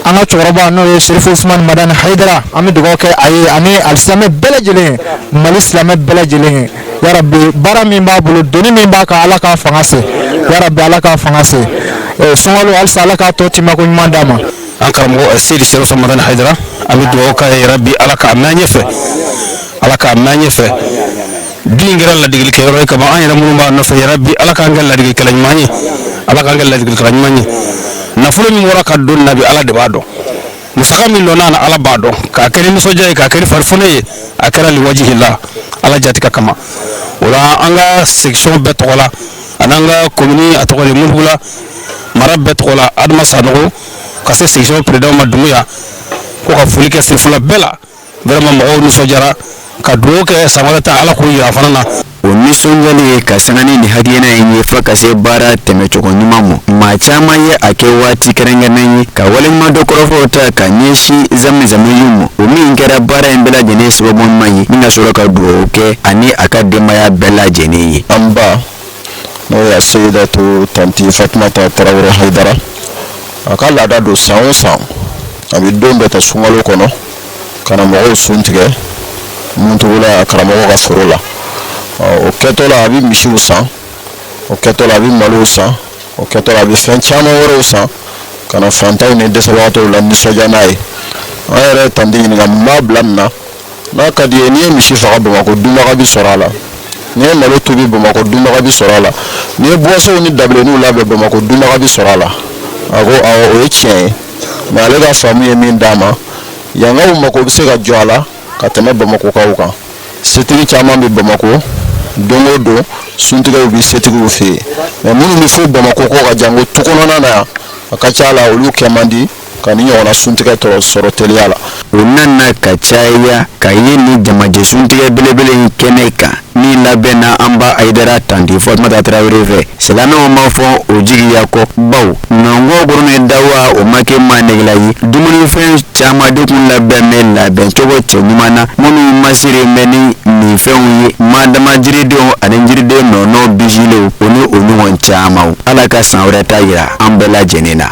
Speaker 12: an ka cɛkɔrɔba n'o ye Sherif Usman Madani Haidara an bɛ dugawu kɛ a ye ani alisilamɛ bɛɛ lajɛlen Mali silamɛ bɛɛ lajɛlen yarabi baara min b'a bolo doni min b'a kan ala k'a fanga se yarabi ala k'a fanga se sunkalo halisa ala k'a tɔ timako ɲuman d'a ma.
Speaker 2: an karamɔgɔ Seydi Sherif Madani Haidara an bɛ dugawu k'a ye yarabi ala k'a mɛn ɲɛfɛ ala k'a mɛn ɲɛfɛ din kɛra ladigilikɛyɔrɔ ye kaban an yɛrɛ minnu b'a nɔfɛ yarabi ala k'an kɛ ladigilikɛla ɲuman ye ala k'an kɛ ladigilikɛla ɲuman ye nafolo min bɔra ka don nabi ala de b'a dɔn musaka min dɔnna na ala b'a dɔn k'a kɛ ni nisɔndiya ye k'a kɛ ni farifoni ye a kɛra liwajihila ala jatika kama o la an ka section bɛɛ tɔgɔ la an'an ka commune a tɔgɔ de Mudugula mara bɛɛ tɔgɔ la Adama Sanogo ka se section président ma Dumuya ko ka foli kɛ sirifula bɛɛ la vraiment mɔgɔw nisɔndiyara ka dugawu kɛ san wɛrɛ ta ala k'o yira fana na.
Speaker 5: o nisɔndiyali ye ka sanga ni hakilina in ye fo ka se baara tɛmɛcogo ɲuman ma maa caman ye a kɛ waati kɛrɛnkɛrɛnnen ye ka waleɲumandon kɔrɔfɔw ta ka ɲɛsin zamzamiyu ma o min kɛra baara in bɛɛ lajɛlen sababu ɲuman ye min ka sɔrɔ ka dugawu kɛ ani a ka denbaya bɛɛ lajɛlen ye.
Speaker 13: an ba n'o ye Seyidatu tanti Fatumata Tarawele Haidara a ka laada don san o san a bɛ don bɛɛ ta sunkalo kɔnɔ ka na mɔgɔw sun tigɛ mun tugula a karamɔgɔ ka foro la o kɛtɔ la a bɛ misiw san o kɛtɔ la a bɛ malow san o kɛtɔ la a bɛ fɛn caman wɛrɛw san ka na fantanw ni dɛsɛbagatɔw la nisɔndiya n'a ye an yɛrɛ tanti ɲininka mun b'a bila nin na n'a ka di ye n'i ye misi faga Bamakɔ dunbaga bi sɔrɔ a la n'i ye malo tobi Bamakɔ dunbaga bi sɔrɔ a la n'i ye boisseau ni dabileniw labɛn Bamakɔ dunbaga bi sɔrɔ a la a ko awɔ o ye tiɲɛ ye mais ale ka faamu ye min d'a ma yangaw mako bɛ se ka jɔ a la ka tɛmɛ Bamakokaw kan setigi caman bɛ Bamako don o don suntigɛw bɛ setigiw fɛ yen mais minnu bɛ fo Bamako ko ka jan ko tu kɔnɔna na yan a ka ca la olu kɛ man di ka ni ɲɔgɔnna suntigɛ sɔrɔ teliya la.
Speaker 5: o nana ka caya ka ye ni jamajɛ suntigɛ belebele in kɛnɛ kan min labɛnna an ba Haidara tanti Fatumata Tarawele fɛ silamɛw ma fɔ o jigiya kɔ baw nɔngɔ goronen dawa o ma kɛ maa negela ye dumunifɛn caman de tun labɛn bɛ labɛn cogo cɛ ɲuman na minnu masiri bɛ ni nin fɛnw ye maa dama jiridenw ani jiriden nɔnɔ bijilew o ni o ɲɔgɔn caman ala ka san wɛrɛ ta yira an bɛɛ lajɛlen na.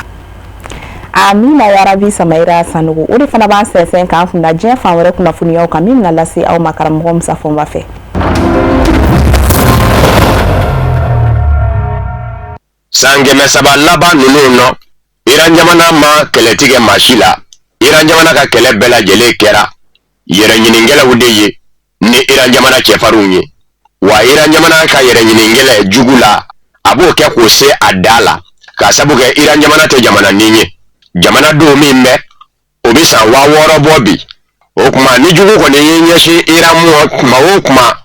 Speaker 1: Amina yarabi Samaira Sanogo o de fana b'an sɛnsɛn k'an funda diɲɛ fan wɛrɛ kunnafoniyaw kan min bɛna lase aw ma karamɔgɔ Musa Fɔnba fɛ.
Speaker 14: san 300 laban ninnu nɔ Iran jamana ma kɛlɛtigɛ maa si la Iran jamana ka kɛlɛ bɛɛ lajɛlen kɛra yɛrɛ ɲiningɛlɛw de ye ni Iran jamana cɛfarinw ye wa Iran jamana ka yɛrɛ ɲiningɛlɛ jugu la a b'o kɛ k'o se a da la ka sabu kɛ Iran jamana tɛ jamana nin ye jamana dɔw min bɛ o bɛ san 6000 bɔ bi o kuma ni jugu kɔni ye ɲɛsin Iran mɔ kuma o kuma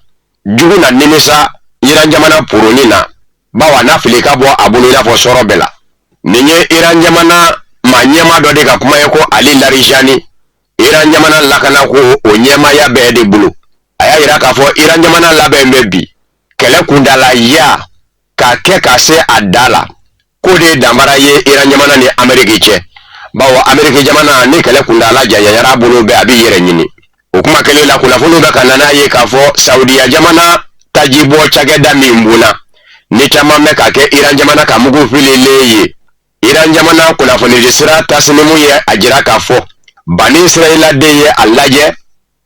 Speaker 14: jugu na nimisa Iran jamana puruni na bawa na fili ka bɔ a bolo i n'a fɔ sɔrɔ bɛɛ la nin ye Iran jamana ma ɲɛma dɔ de ka kuma ye ko Ali Larijani Iran jamana lakana ko o ɲɛmaya bɛɛ de bolo a y'a yira k'a fɔ Iran jamana labɛn bɛ bi kɛlɛ kundala ya ka kɛ ka se a da la ko de danbara ye Iran jamana ni Ameriki cɛ bawo Ameriki jamana ni kɛlɛ kundala janyara bolo bɛ a bɛ yɛrɛ ɲini o kuma kelen la kunnafoni bɛ ka nana ye k'a fɔ Saudiya jamana tajibɔ cakɛda min buna ni caman bɛ ka kɛ Iran jamana ka mugu fililen ye Iran jamana kunnafoni di sira tasnimu ye a jira k'a fɔ Bani Israila de ye a lajɛ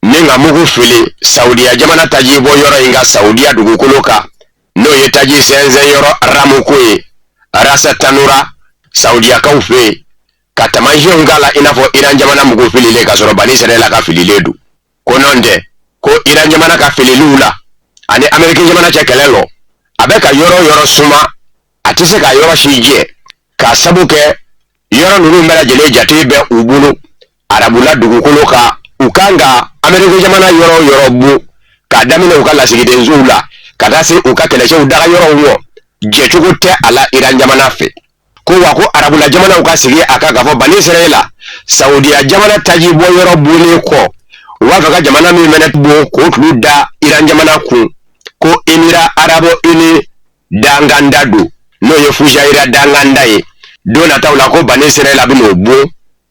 Speaker 14: ni ka mugu fili Saudiya jamana tajibɔ yɔrɔ in ka Saudiya dugukolo kan n'o ye taji sɛnsɛn yɔrɔ Aramuko ye Rasa Tanura Saudiyakaw fɛ yen ka tamasiyɛnw k'a la i n'a fɔ Iran jamana mugu fililen ka sɔrɔ Bani Israila ka fililen don ko nɔn tɛ ko Iran jamana ka fililiw la ani Ameriki jamana cɛ kɛlɛ lɔ a bɛ ka yɔrɔ yɔrɔ suma a tɛ se ka yɔrɔ si jɛ ka sabu kɛ yɔrɔ ninnu bɛɛ lajɛlen jate bɛ u bolo arabula dugukolo kan u kan ka Ameriki jamana yɔrɔ yɔrɔ bu k'a daminɛ u ka lasigidenzuw la ka taa se u ka kɛlɛcɛw daga yɔrɔw mɔ jɛcogo tɛ a la Iran jamana fɛ ko wa ko arabula jamanaw ka sigi a kan k'a fɔ Bani Israila Saudiya jamana taji bɔ yɔrɔ bulen kɔ u b'a fɛ ka jamana min mɛnɛ bon k'o tulu da Iran jamana kun ko Émirats Arabes Unis danganda don no ye fujaira danganda ye don nataw la ko bani Israel abino bon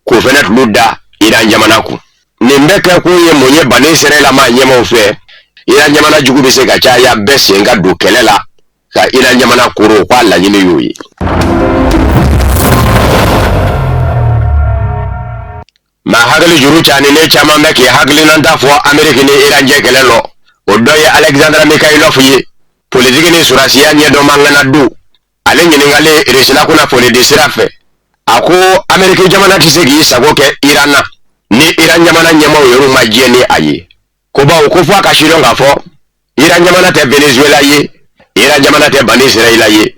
Speaker 14: ko fenet luda Iran jamana ku nimbeke ko ye monye bani Israel ma nyema ofe Iran jamana jugu be se ka cha ya bese nga do kelela ka Iran jamana kuro kwa la nyini yoyi ma hagali juru chani ne chama meke hagali nanta fo Amerika ni Iran je kelelo odoye Alexander Mikhailov ye politiki ni surasiya nye do mangana du ale nyini ngale resila kuna fole de sirafe ako Amerika jamana tisegi sago ke Irana ni Iran jamana nyema yoru majie ni aye ko ba ko fo akashiro ngafo Iran jamana te Venezuela ye Iran jamana te bani Israel ye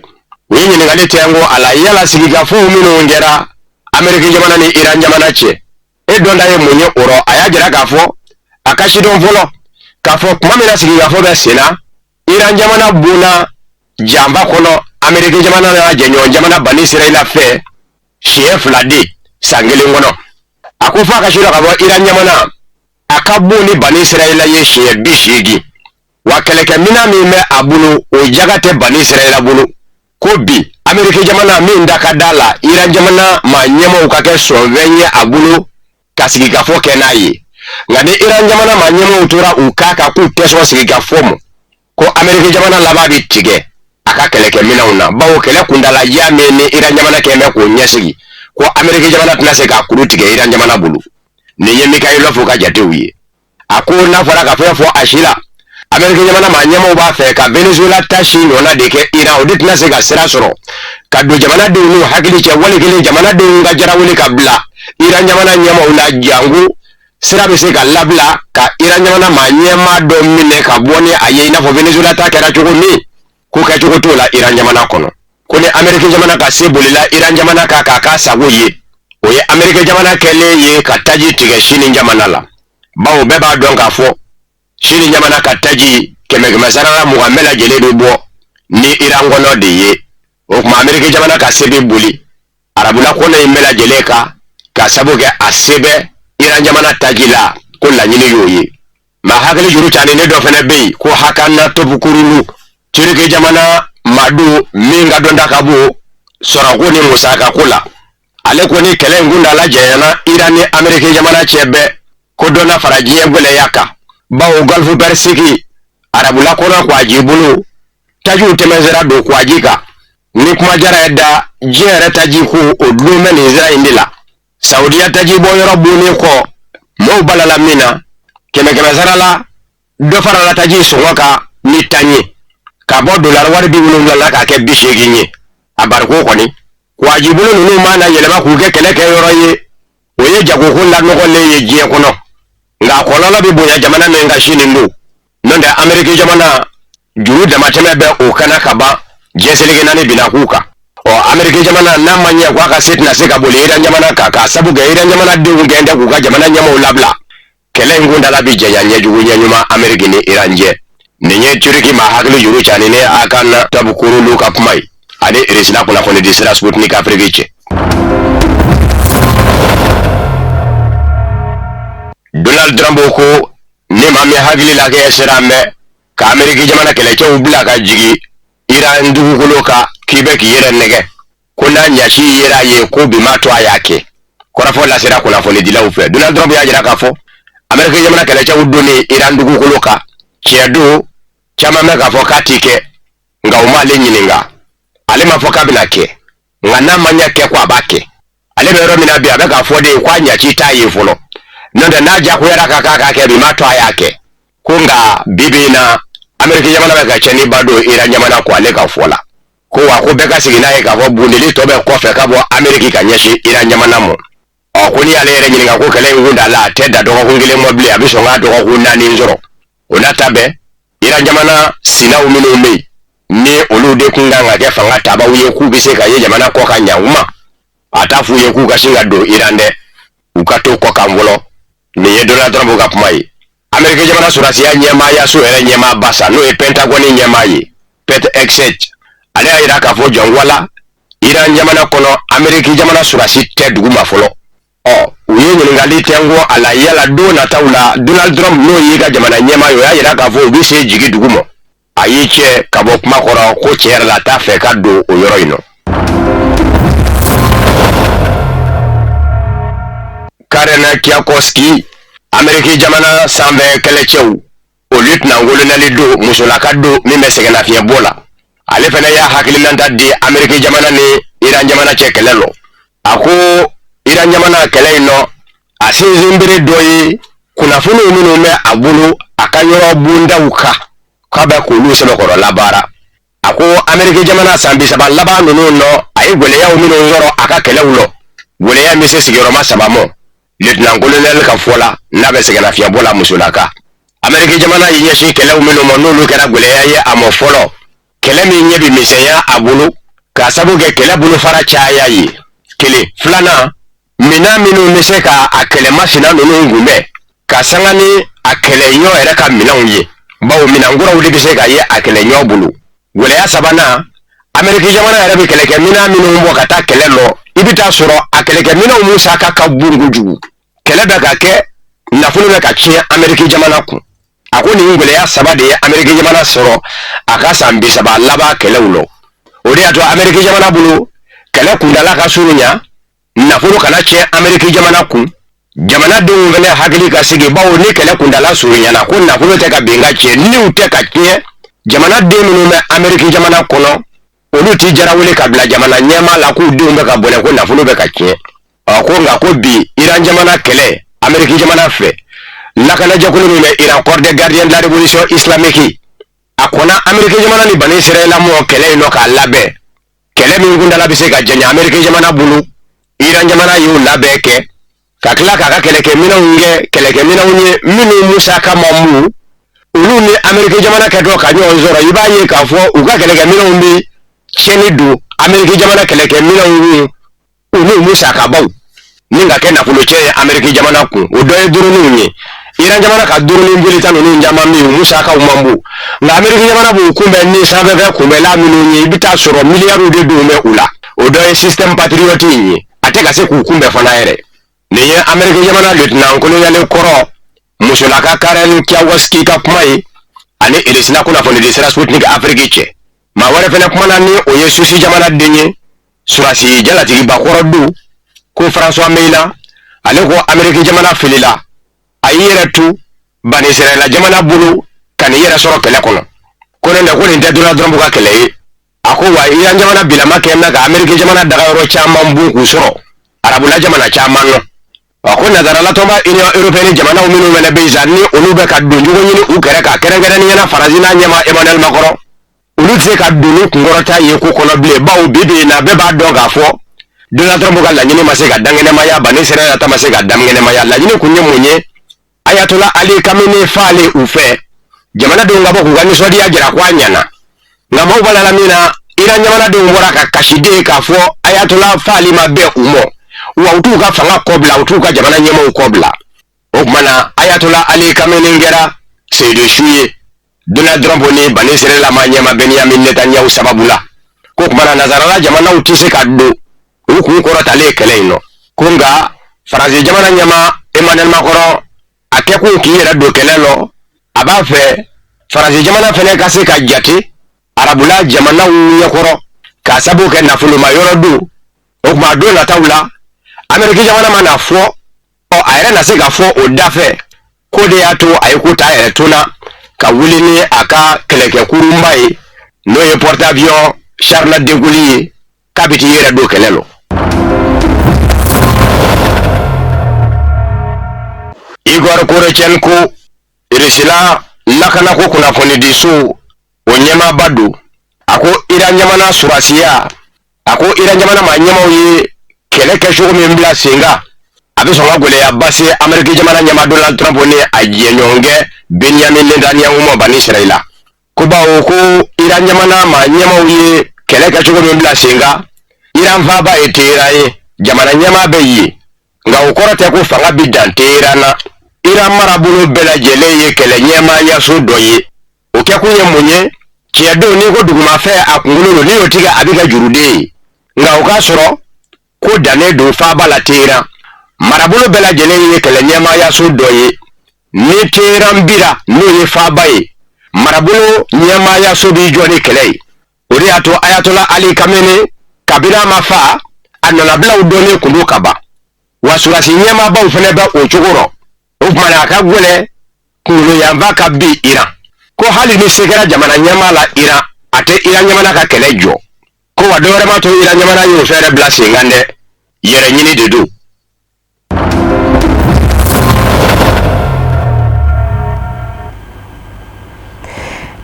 Speaker 14: we nyini ngale tengo ala yala sigiga fo mino ngera Amerika jamana ni Iran jamana che donda ye munye oro ayajira gafo akashidon volo kafo kuma mena sigi gafo be sena Iran jamana buna jamba kono Amerika jamana na jenyo jamana bani Israel fe chef ladi sangele ngono akufa akashiro gafo Iran jamana akabuni bani Israel ye chef bishigi wakeleke mina mime abulu o jagate bani Israel bulu kobi Amerika jamana mi ndaka dala Iran jamana ma nyema ukake sovenye abulu kasigi fo kenayi ngade Iran jamana manyemo utura ukaka ku teso sigi fomo ko Amerika jamana lababi tige akakeleke mina una bawo kele kundala yame ni Iran jamana keme ko nyesigi ko Amerika jamana tunase ka kuru tige Iran jamana bulu ni ye Mikhailov ka jatewiye akuna fara ka fo ashila Amerika jamana manyemo ba fe ka Venezuela tashi nona deke Iran odit nase ka sira soro ka do jamana de nu hakili che wali kele jamana de nga jara wali kabla Iran jamana nyama una jangu sira be se ka labla ka Iran jamana ma nyama do mine ka boni aye ina fo Venezuela ta kera chugo ni ku ka chugo to la Iran jamana kono ko ne America jamana ka se bolila Iran jamana ka sago ye o ye America jamana kele ye ka taji tige shini jamana la bawo be ba don ka fo shini jamana ka taji kemegema sarara mugamela jele do bo ni Iran gono de ye o kuma America jamana ka se be boli arabula ko ne mela jele ka sabuge asebe Iran jamana tajila ko la nyini yoyi ma hagali juru chane ne do fene be ko hakana tobukurulu tirike jamana madu minga donda kabu sora ko ni musaka kula ale ko ni kele ngunda la jeyana Iran ni Amerika jamana chebe ko dona farajiye gole yaka bawo golfu persiki arabula ko na kwa jibulu taju temezera do kwa jika ni kuma jara edda jere tajiku odlume ni Israel ndila Saudiya tajibo yoro buni ko mo balala mina keme zarala do farala taji songoka ni tanyi ka bo dollar war bi wulun la ka ke bishegi ni abar ko ni wajibulu nunu mana yelema ku ke kele ke yoro ye oye jago ko la no ko le ye je ko no nga ko la bi boya jamana me nga shini ndu nonde Amerika jamana juru da mateme be o kana kaba jeselege nani binakuka o Amerika jamana namanya kwa ka sit na seka bole Iran jamana ka sabu ga Iran jamana de ngende ku ga jamana nyama ulabla kele ngunda la bi jaya nyeju nyanyuma Amerika ni Iran je nenye turiki ma haglu juru chani ne akana tabukuru luka pumai ade resila kuna kone disira Sputnik Afrikiche Donald Trump ko ne mami hagli la ke esrambe ka Amerika jamana kele che ubla ka jigi Iran dugu ka kibeki yere nege kuna nyashi yera ye ko bimato ayake kora fo la sera kuna fo le dila ufe Donald Trump ya jira ka fo Amerika jamana kele che udoni Iran dugu ka chedo chama meka fo katike nga umale nyininga ale mafoka binake nga namanya ke kwa bake ale be romina bia beka fo de kwa nyachi tayi fulo nonde naja kuyera kaka ke bimato ayake kunga bibina Amerika jamana beka cheni bado Iran jamana kwa leka fola ko wa ko beka sigina e ka fo bundili to be ko fe ka bo Amerika kanyeshi Iran jamana mo o kuni ale re nyininga ko kele ngunda la tedda do ko ngile mobile abiso nga do ko nani nzoro onatabe Iran jamana sina umino mei ni olude kunganga ke fanga taba uye ku bise ka ye jamana ko ka nyauma atafu ye ku ka singa do Irande ukato ko kamvolo ni ye Donald Trump ka pumai Amerika jamana surasi ya nyema ya so ere nyema basa no e Pentagon nyema yi pet exchange ale ayira ka fo jongwala Iran jamana kono Amerika jamana surasi te duguma folo o uye ngali tengo ala yala do na taula Donald Trump no yiga jamana nyema yo ayira ka fo bise jigi dugumo a y'i cɛ ka bɔ kuma kɔrɔ ko cɛ yɛrɛ la t'a fɛ ka don o yɔrɔ in nɔ. Karen Kiakoski, Ameriki jamana sanfɛ kɛlɛcɛw, o lieutenant colonel do musolaka do min bɛ sɛgɛn lafiɲɛ bɔ la. Ale fana y'a hakilinanta di Ameriki jamana ni Iran jamana cɛ kɛlɛ lɔ. A ko Iran jamana kɛlɛ in nɔ, a sinsin bere dɔ ye kunnafoniw minnu bɛ a bolo a ka yɔrɔ bondaw kan k'a bɛ k'olu sɛbɛkɔrɔ labaara. A ko Ameriki jamana san 30 laban ninnu nɔ a ye gwɛlɛyaw minnu sɔrɔ a ka kɛlɛw lɔ. Gwɛlɛya min se sigiyɔrɔma 3 mɔ. Lieutenant colonel ka fɔ la n'a bɛ sɛgɛn lafiɲɛ bɔ la musolaka. Ameriki jamana yi ɲɛsin kɛlɛw minnu ma n'olu kɛra gwɛlɛya ye a mɔ fɔlɔ. Kɛlɛ min ɲɛ bi misɛnya a bolo k'a sabu kɛ kɛlɛ bolofara caya ye. Kelen filanan minan minnu bɛ se ka a kɛlɛmasina ninnu kunbɛn ka sanga ni a kɛlɛɲɔ yɛrɛ ka minanw ye. Bawo minɛnkuraw de bɛ se ka ye a kɛlɛɲɔ bolo. Gwɛlɛya sabanan Ameriki jamana yɛrɛ bɛ kɛlɛkɛminan minnu bɔ ka taa kɛlɛ lɔ i bɛ taa sɔrɔ a kɛlɛkɛminanw musaka ka bon kojugu. Kɛlɛ bɛ ka kɛ nafolo bɛ ka tiɲɛ Ameriki jamana kun. A ko nin gwɛlɛya saba de ye Ameriki jamana sɔrɔ a ka san 30 laban kɛlɛw lɔ. O de y'a to Ameriki jamana bolo kɛlɛ kundala ka surunya nafolo kana tiɲɛ Ameriki jamana kun. Jamanadenw fɛnɛ hakili ka sigi bawo ni kɛlɛ kundala surunyana ko nafolo tɛ ka bin ka tiɲɛ niw tɛ ka tiɲɛ. Jamanaden minnu bɛ Ameriki jamana kɔnɔ olu ti jarawele ka bila jamana ɲɛma la k'u denw bɛ ka bɔnɛ ko nafolo bɛ ka tiɲɛ. Ko nka ko bi Iran jamana kɛlɛ Ameriki jamana fɛ lakanajɛkulu min bɛ Iran corps des gardiens de la révolution islamique a kɔnna Ameriki jamana ni Bani Israël mɔ kɛlɛ in nɔ k'a labɛn. Kɛlɛ min kundala bɛ se ka janya Ameriki jamana bolo Iran jamana y'o labɛn kɛ ka tila k'a ka kɛlɛkɛminɛnw kɛ kɛlɛkɛminɛnw ye minnu musaka ma mun olu ni Ameriki jamana kɛtɔ ka ɲɔgɔn sɔrɔ i b'a ye k'a fɔ u ka kɛlɛkɛminɛnw bi tiɲɛni don Ameriki jamana kɛlɛkɛminɛnw ye olu musakabaw ni ka kɛ nafolo cɛ ye Ameriki jamana kun o dɔ ye duruninw ye. Iran jamana ka durunin jolita ninnu caman min u musakaw man bon nka Ameriki jamana b'u kunbɛn ni sanfɛfɛ kunbɛnla minnu ye i bɛ taa sɔrɔ miliyariw de don bɛ u la. O dɔ ye système patriote in ye a tɛ ka se k'u kunbɛn fana yɛrɛ. Nin ye Ameriki jamana lieutenant colonel kɔrɔ musolaka Karen Kiakoski ka kuma ye ani Elisina kunnafoni di sira Sputnik Afrique cɛ. Maa wɛrɛ fɛnɛ kumana ni o ye Susi jamana den ye surasi jalatigiba kɔrɔ do ko François Meila ale ko Ameriki jamana filila a y'i yɛrɛ tu Bani Israël jamana bolo ka n'i yɛrɛ sɔrɔ kɛlɛ kɔnɔ. Ko ne ko nin tɛ Donald Trump ka kɛlɛ ye. A ko wa Iran jamana bilama kɛ na ka Ameriki jamana dagayɔrɔ caman bon k'u sɔrɔ arabula jamana caman nɔ. A ko nazaраlatɔnba Union européenne jamanaw minnu fɛnɛ bɛ yen ni olu bɛ ka don ɲɔgɔn ɲini u kɛrɛ ka kɛrɛnkɛrɛnnenya Faransi n'a ɲɛma Emmanuel Macron olu tɛ se ka don ni kunkɔrɔta ye ko kɔnɔ bilen bawo bi na bɛɛ b'a dɔn k'a fɔ Donald Trump ka laɲini ma se ka dankɛnɛmaya Bani Israël ta ma se ka dankɛnɛmaya laɲini kun ye mun ye Ayatollah Ali Khamenei faale u fɛ jamanadenw ka bɔ k'u ka nisɔndiya jira ko a ɲɛna nka maaw b'a la min na Iran jamanadenw bɔra ka kasiden k'a fɔ Ayatollah faali ma bɛn u mɔ wa u t'u ka fanga kɔbila u t'u ka jamana ɲɛmɔgɔw kɔbila. O tuma na Ayatollah Ali Khamenei kɛra seedesu ye Donald Trump ni Bani Israël ma ɲɛma Benjamin Netanyahu sababu la. Ko tuma na nazarala jamanaw tɛ se ka don u kun kɔrɔtalen kɛlɛ in nɔ. Ko nka Faransi jamana ɲɛma Emmanuel Macron a kɛkun k'i yɛrɛ don kɛlɛ lɔ a b'a fɛ Faransi jamana fɛnɛ ka se ka jate arabula jamanaw ɲɛkɔrɔ k'a sabu kɛ nafoloma yɔrɔ don. O tuma don nataw la Ameriki jamana mana fɔ a yɛrɛ na se ka fɔ o da fɛ ko de y'a to a ye ko ta yɛrɛ tuna ka wuli ni a ka kɛlɛkɛkurunba ye n'o ye porte-avions Charles de Gaulle ye k'a bɛ t'i yɛrɛ don kɛlɛ lɔ. Igor Korochenko Irisila lakanako kunnafoni di so o ɲɛmaaba don a ko Iran jamana surasiya a ko Iran jamana maa ɲɛmaw ye kɛlɛ kɛcogo min bila sen kan a bɛ sɔn ka gwɛlɛyaba se Ameriki jamana ɲɛmaa Donald Trump ni a jɛɲɔgɔnkɛ Benjamin Netanyahu ma Bani Israël ko bawo ko Iran jamana maa ɲɛmaw ye kɛlɛ kɛcogo min bila sen kan Iran faaba ye Teheran ye jamana ɲɛmaa bɛ yen nka o kɔrɔ tɛ ko fanga bi dan Teheran na. Iran marabolo bɛɛ lajɛlen ye kɛlɛ ɲɛmaayaso dɔ ye o kɛkun ye mun ye tiɲɛ don ni ko dugumafɛn a kunkolo don ni y'o tigɛ a bɛ kɛ juruden ye nka o k'a sɔrɔ ko dannen don faaba la Teheran marabolo bɛɛ lajɛlen ye kɛlɛ ɲɛmaayaso dɔ ye ni Teheran bira n'o ye faaba ye marabolo ɲɛmaaya so b'i jɔ ni kɛlɛ ye o de y'a to ayatola ali kamene kabila ma fa a nanabilaw dɔnnen kun do ka ban wa surasi ɲɛmaabaw fɛnɛ bɛ o cogo rɔ o kumana a ka gwɛlɛ kunkolo yanfa ka bi Iran ko hali ni se kɛra jamana ɲɛmaa la Iran a tɛ Iran ɲamana ka kɛlɛ jɔ ko wa dɔwɛrɛ ma to Iran ɲamana y'o fɛɛrɛ bila sen kan dɛ yɛrɛ ɲini de don.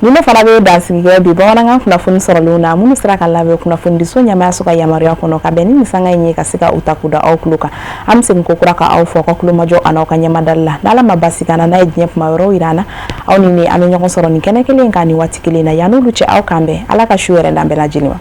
Speaker 1: Nino fana be dansigikɛ bi bamanankan kunnafoni sɔrɔlenw na minnu sera ka labɛn kunnafoni diso ɲamaya so ka yamaruya kɔnɔ ka bɛn ni nin sanga in ye ka se ka u ta k'u da aw tulo kan an bɛ segin ko kura ka aw fɔ ka tulomajɔ a n'aw ka ɲɛmadali la n'ala ma basi ka na n'a ye diɲɛ kuma wɛrɛw yira an na aw ni ne an bɛ ɲɔgɔn sɔrɔ nin kɛnɛ kelen kan nin waati kelen na yan'olu cɛ aw kan bɛn ala ka su yɛrɛ d'an bɛɛ lajɛlen ma.